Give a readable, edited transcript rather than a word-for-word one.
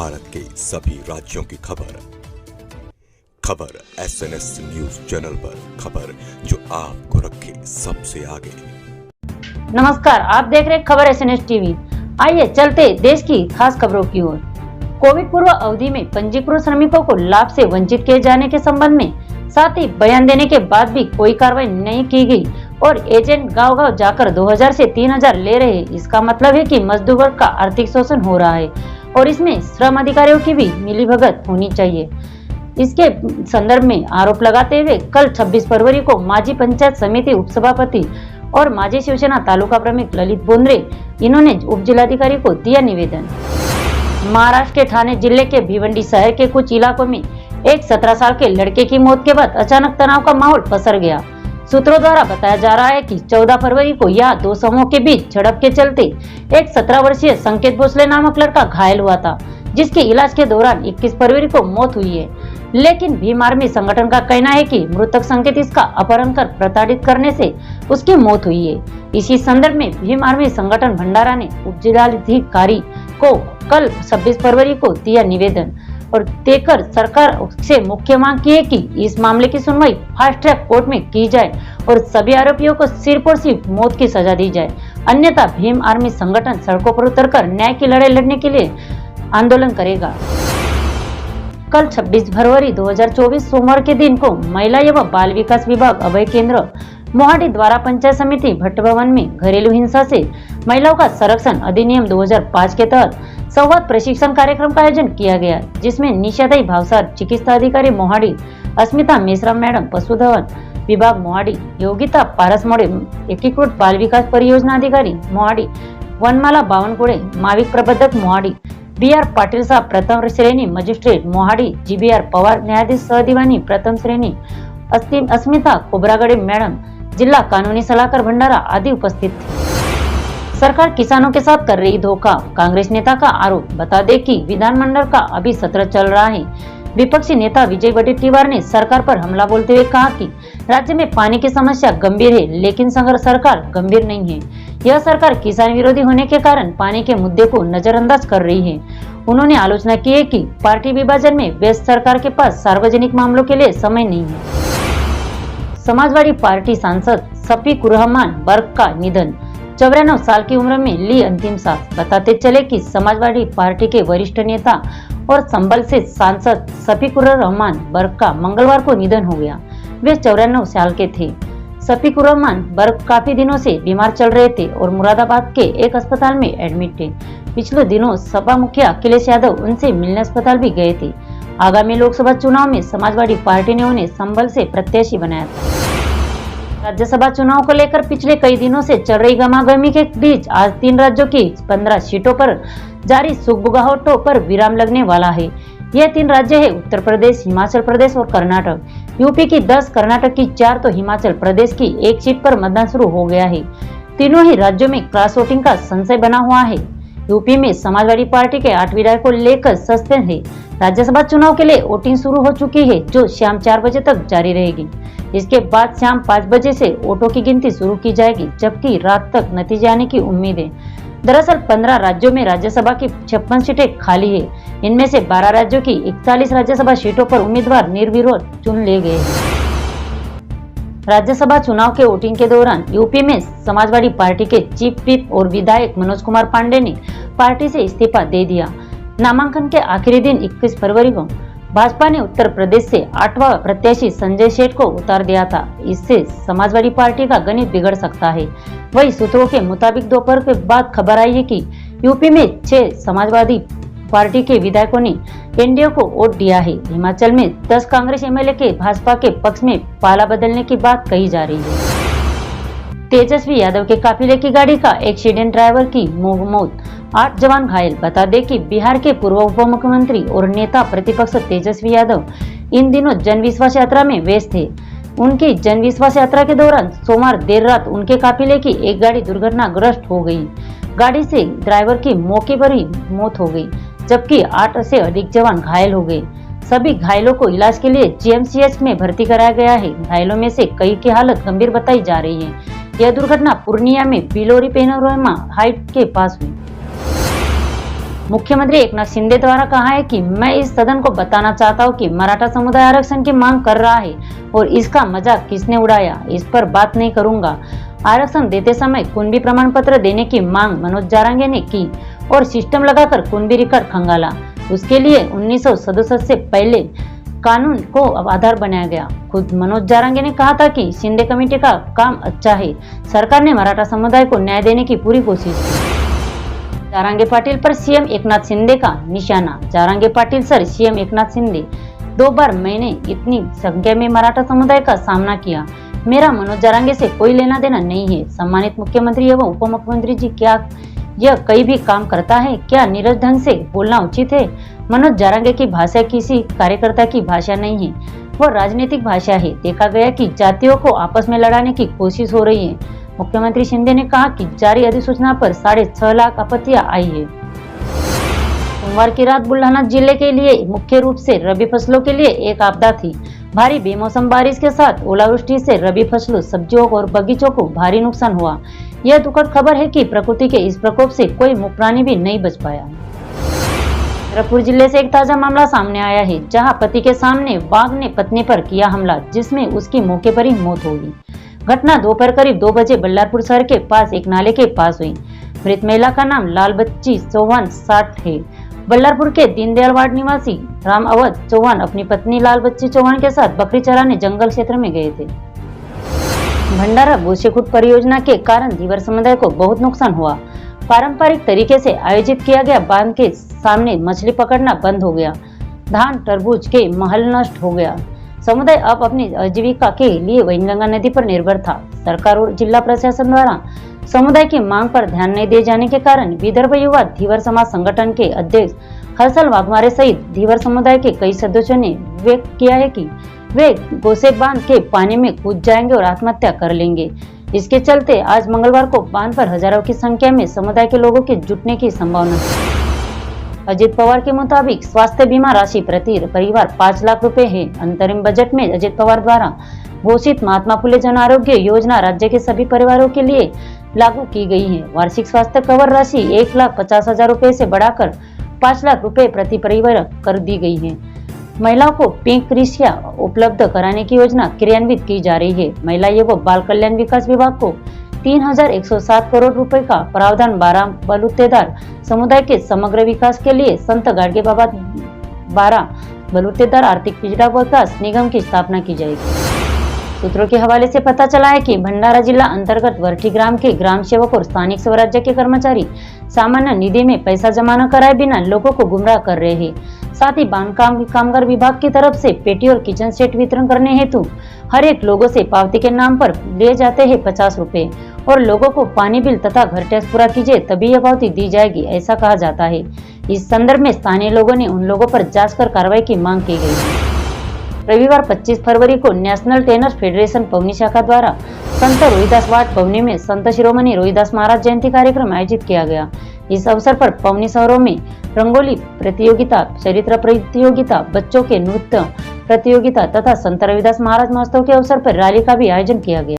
भारत के सभी राज्यों की खबर SNS न्यूज चैनल पर, खबर जो आपको रखे सबसे आगे। नमस्कार, आप देख रहे हैं खबर SNS टीवी। आइए चलते देश की खास खबरों की ओर। कोविड पूर्व अवधि में पंजीकृत श्रमिकों को लाभ से वंचित किए जाने के संबंध में साथ ही बयान देने के बाद भी कोई कार्रवाई नहीं की गई और एजेंट गांव-गांव जाकर 2000 से 3000 ले रहे हैं। इसका मतलब है कि मजदूर वर्ग का आर्थिक शोषण हो रहा है और इसमें श्रम अधिकारियों की भी मिलीभगत होनी चाहिए। इसके संदर्भ में आरोप लगाते हुए कल 26 फरवरी को माजी पंचायत समिति उपसभापति और माजी शिवसेना तालुका प्रमुख ललित बोंद्रे इन्होंने उप जिलाधिकारी को दिया निवेदन। महाराष्ट्र के ठाणे जिले के भिवंडी शहर के कुछ इलाकों में एक 17 साल के लड़के की मौत के बाद अचानक तनाव का माहौल पसर गया। सूत्रों द्वारा बताया जा रहा है कि 14 फरवरी को यहाँ दो समूहों के बीच झड़प के चलते एक 17 वर्षीय संकेत भोसले नामक लड़का घायल हुआ था, जिसके इलाज के दौरान 21 फरवरी को मौत हुई है। लेकिन भीम आर्मी संगठन का कहना है कि मृतक संकेत इसका अपहरण कर प्रताड़ित करने से उसकी मौत हुई है। इसी संदर्भ में भीम आर्मी संगठन भंडारा ने उप जिलाधिकारी को कल 26 फरवरी को दिया निवेदन और देकर सरकार से मुख्य मांग की है कि इस मामले की सुनवाई फास्ट ट्रैक कोर्ट में की जाए और सभी आरोपियों को सिर्फ और सिर्फ मौत की सजा दी जाए। अन्यथा भीम आर्मी संगठन सड़कों पर उतरकर न्याय की लड़ाई लड़ने के लिए आंदोलन करेगा। कल 26 फरवरी 2024 सोमवार के दिन को महिला एवं बाल विकास विभाग अभय केंद्र मोहाडी द्वारा पंचायत समिति भट्ट भवन में घरेलू हिंसा से महिलाओं का संरक्षण अधिनियम 2005 के तहत संवाद प्रशिक्षण कार्यक्रम का आयोजन किया गया, जिसमें निशादाई भावसार चिकित्सा अधिकारी मोहाडी, अस्मिता मेश्राम मैडम पशुधन विभाग मोहाडी, योगिता पारसमोड़े एकीकृत बाल विकास परियोजना अधिकारी मोहाडी, वनमाला बावनकुड़े माविक प्रबंधक मोहाडी, BR पाटिल साहब प्रथम श्रेणी मजिस्ट्रेट मोहाडी, GBR पवार न्यायाधीश सहदीवानी प्रथम श्रेणी, अस्मिता कोबरागड़े मैडम जिला कानूनी सलाहकार भंडारा आदि उपस्थित थे। सरकार किसानों के साथ कर रही धोखा, कांग्रेस नेता का आरोप। बता दें कि विधानमंडल का अभी सत्र चल रहा है। विपक्षी नेता विजय वडेट्टीवार ने सरकार पर हमला बोलते हुए कहा कि राज्य में पानी की समस्या गंभीर है, लेकिन सरकार गंभीर नहीं है। यह सरकार किसान विरोधी होने के कारण पानी के मुद्दे को नजरअंदाज कर रही है। उन्होंने आलोचना की है कि पार्टी विभाजन में व्यस्त सरकार के पास सार्वजनिक मामलों के लिए समय नहीं है। समाजवादी पार्टी सांसद शफीकुर रहमान बर्क का निधन, 94 साल की उम्र में ली अंतिम सांस। बताते चले कि समाजवादी पार्टी के वरिष्ठ नेता और संभल से सांसद शफीकुर रहमान बर्क का मंगलवार को निधन हो गया। वे 94 साल के थे। शफीकुर रहमान बर्क काफी दिनों से बीमार चल रहे थे और मुरादाबाद के एक अस्पताल में एडमिट थे। पिछले दिनों सपा मुखिया अखिलेश यादव उनसे मिलने अस्पताल भी गए थे। आगामी लोकसभा चुनाव में समाजवादी पार्टी ने उन्हें संभल से प्रत्याशी बनाया था। राज्यसभा चुनाव को लेकर पिछले कई दिनों से चल रही गहमागहमी के बीच आज 3 राज्यों की 15 सीटों पर जारी सुगबुगाहटों पर विराम लगने वाला है। यह 3 राज्य है उत्तर प्रदेश, हिमाचल प्रदेश और कर्नाटक। यूपी की 10, कर्नाटक की 4 तो हिमाचल प्रदेश की 1 सीट पर मतदान शुरू हो गया है। तीनों ही राज्यों में क्रॉस वोटिंग का संशय बना हुआ है। यूपी में समाजवादी पार्टी के 8 विधायकों को लेकर सस्पेंस है। राज्यसभा चुनाव के लिए वोटिंग शुरू हो चुकी है, जो शाम 4 बजे तक जारी रहेगी। इसके बाद शाम 5 बजे से वोटों की गिनती शुरू की जाएगी, जबकि रात तक नतीजे आने की उम्मीद है। दरअसल 15 राज्यों में राज्यसभा की 56 सीटें खाली है। इनमें से 12 राज्यों की 41 राज्यसभा सीटों पर उम्मीदवार निर्विरोध चुन ले गए हैं। राज्यसभा चुनाव के वोटिंग के दौरान यूपी में समाजवादी पार्टी के चीफ व्हिप और विधायक मनोज कुमार पांडे ने पार्टी से इस्तीफा दे दिया। नामांकन के आखिरी दिन 21 फरवरी को भाजपा ने उत्तर प्रदेश से 8वां प्रत्याशी संजय सेठ को उतार दिया था। इससे समाजवादी पार्टी का गणित बिगड़ सकता है। वही सूत्रों के मुताबिक दोपहर के बाद खबर आई है कि यूपी में 6 समाजवादी पार्टी के विधायकों ने एनडीए को वोट दिया है। हिमाचल में 10 कांग्रेस एमएलए के भाजपा के पक्ष में पाला बदलने की बात कही जा रही है। तेजस्वी यादव के काफिले की गाड़ी का एक्सीडेंट, ड्राइवर की मौत, 8 जवान घायल। बता दें कि बिहार के पूर्व उप मुख्यमंत्री और नेता प्रतिपक्ष तेजस्वी यादव इन दिनों जन विश्वास यात्रा में व्यस्त थे। उनकी जन विश्वास यात्रा के दौरान सोमवार देर रात उनके काफिले की एक गाड़ी दुर्घटनाग्रस्त हो गई। गाड़ी से ड्राइवर की मौके पर ही मौत हो गई, जबकि 8 से अधिक जवान घायल हो गए। सभी घायलों को इलाज के लिए GMCH में भर्ती कराया गया है। घायलों में से कई की हालत गंभीर बताई जा रही है। यह दुर्घटना पूर्णिया में बिलोरी पैनोरमा हाइट के पास हुई। मुख्यमंत्री एकनाथ शिंदे द्वारा कहा है कि मैं इस सदन को बताना चाहता हूं कि मराठा समुदाय आरक्षण की मांग कर रहा है और इसका मजाक किसने उड़ाया, इस पर बात नहीं करूंगा। आरक्षण देते समय कुणबी प्रमाण पत्र देने की मांग मनोज जारंगे ने की और सिस्टम लगाकर कुणबी रिकॉर्ड खंगाला। उसके लिए 1967 से पहले कानून को आधार बनाया गया। खुद मनोज जारंगे ने कहा था कि शिंदे कमेटी का काम अच्छा है, सरकार ने मराठा समुदाय को न्याय देने की पूरी कोशिश की। जारंगे पाटिल पर सीएम एकनाथ शिंदे का निशाना। जारंगे पाटिल सर, सीएम एकनाथ शिंदे, 2 बार मैंने इतनी संख्या में मराठा समुदाय का सामना किया। मेरा मनोज जारंगे से कोई लेना देना नहीं है। सम्मानित मुख्यमंत्री एवं उप मुख्यमंत्री जी, क्या यह कहीं भी काम करता है? क्या नीरज ढंग से बोलना उचित है? मनोज जारंगे की भाषा किसी कार्यकर्ता की भाषा नहीं है, वो राजनीतिक भाषा है। देखा गया कि जातियों को आपस में लड़ाने की कोशिश हो रही है। मुख्यमंत्री शिंदे ने कहा कि जारी अधिसूचना पर 6.5 लाख आपत्तियां आई है। सोमवार की रात बुल्ढाना जिले के लिए मुख्य रूप से रबी फसलों के लिए एक आपदा थी। भारी बेमौसम बारिश के साथ ओलावृष्टि से रबी फसलों, सब्जियों और बगीचों को भारी नुकसान हुआ। यह दुखद खबर है कि प्रकृति के इस प्रकोप से कोई मुख्य प्राणी भी नहीं बच पाया। छतरपुर जिले से एक ताजा मामला सामने आया है, जहां पति के सामने बाघ ने पत्नी पर किया हमला, जिसमें उसकी मौके पर ही मौत हो गई। घटना दोपहर करीब 2 बजे बल्लारपुर शहर के पास एक नाले के पास हुई। मृत महिला का नाम लाल बच्ची चौहान 60 है। बल्लारपुर के दीनदयाल वार्ड निवासी राम अवध चौहान अपनी पत्नी लाल बच्ची चौहान के साथ बकरी चराने जंगल क्षेत्र में गए थे। भंडारा गोसेखुर्द परियोजना के कारण धीवर समुदाय को बहुत नुकसान हुआ। पारंपरिक तरीके से आयोजित किया गया बांध के सामने मछली पकड़ना बंद हो गया। धान, तरबूज के महल नष्ट हो गया। समुदाय अब अपनी आजीविका के लिए वैनगंगा नदी पर निर्भर था। सरकार और जिला प्रशासन द्वारा समुदाय की मांग पर ध्यान नहीं दिए जाने के कारण विदर्भ युवा धीवर समाज संगठन के अध्यक्ष हर्षल वाघमारे सहित धीवर समुदाय के कई सदस्यों ने व्यक्त किया है कि वे गोसे बांध के पानी में कूद जाएंगे और आत्महत्या कर लेंगे। इसके चलते आज मंगलवार को बांध पर हजारों की संख्या में समुदाय के लोगों के जुटने की संभावना है। अजित पवार के मुताबिक स्वास्थ्य बीमा राशि प्रति परिवार 5 लाख रुपए है। अंतरिम बजट में अजित पवार द्वारा घोषित महात्मा फुले जन आरोग्य योजना राज्य के सभी परिवारों के लिए लागू की गई है। वार्षिक स्वास्थ्य कवर राशि 1,50,000 रुपए से बढ़ाकर 5 लाख रुपए प्रति परिवार कर दी गई है। महिलाओं को पिंक रिक्शा उपलब्ध कराने की योजना क्रियान्वित की जा रही है। महिला एवं बाल कल्याण विकास विभाग को 3,107 करोड़ रुपए का प्रावधान 12 बलुतेदार समुदाय के समग्र विकास के लिए संत गाडगे बाबा 12 बलुतेदार आर्थिक पिछड़ा विकास निगम की स्थापना की जाएगी। सूत्रों के हवाले से पता चला है कि भंडारा जिला अंतर्गत वरठी ग्राम के ग्राम सेवक और स्थानिक स्वराज्य के कर्मचारी सामान्य निधि में पैसा जमा न कराए बिना लोगों को गुमराह कर रहे हैं। साथ ही बांधकाम कामगार विभाग की तरफ से पेटी और किचन सेट वितरण करने हेतु हर एक लोगों से पावती के नाम पर लिए जाते हैं 50 रुपए और लोगों को पानी बिल तथा घर टैक्स पूरा कीजिए तभी यह पावती दी जाएगी, ऐसा कहा जाता है। इस संदर्भ में स्थानीय लोगों ने उन लोगों पर जांच कर कार्रवाई की मांग की गई है। रविवार 25 फरवरी को नेशनल टेनर्स फेडरेशन पवनी शाखा द्वारा संत रोहिदास वार्ड पवनी में संत शिरोमणि रोहिदास महाराज जयंती कार्यक्रम आयोजित किया गया। इस अवसर पर पवनी शहरों में रंगोली प्रतियोगिता, चरित्र प्रतियोगिता, बच्चों के नृत्य प्रतियोगिता तथा संत रविदास महाराज महोत्सव के अवसर पर रैली का भी आयोजन किया गया।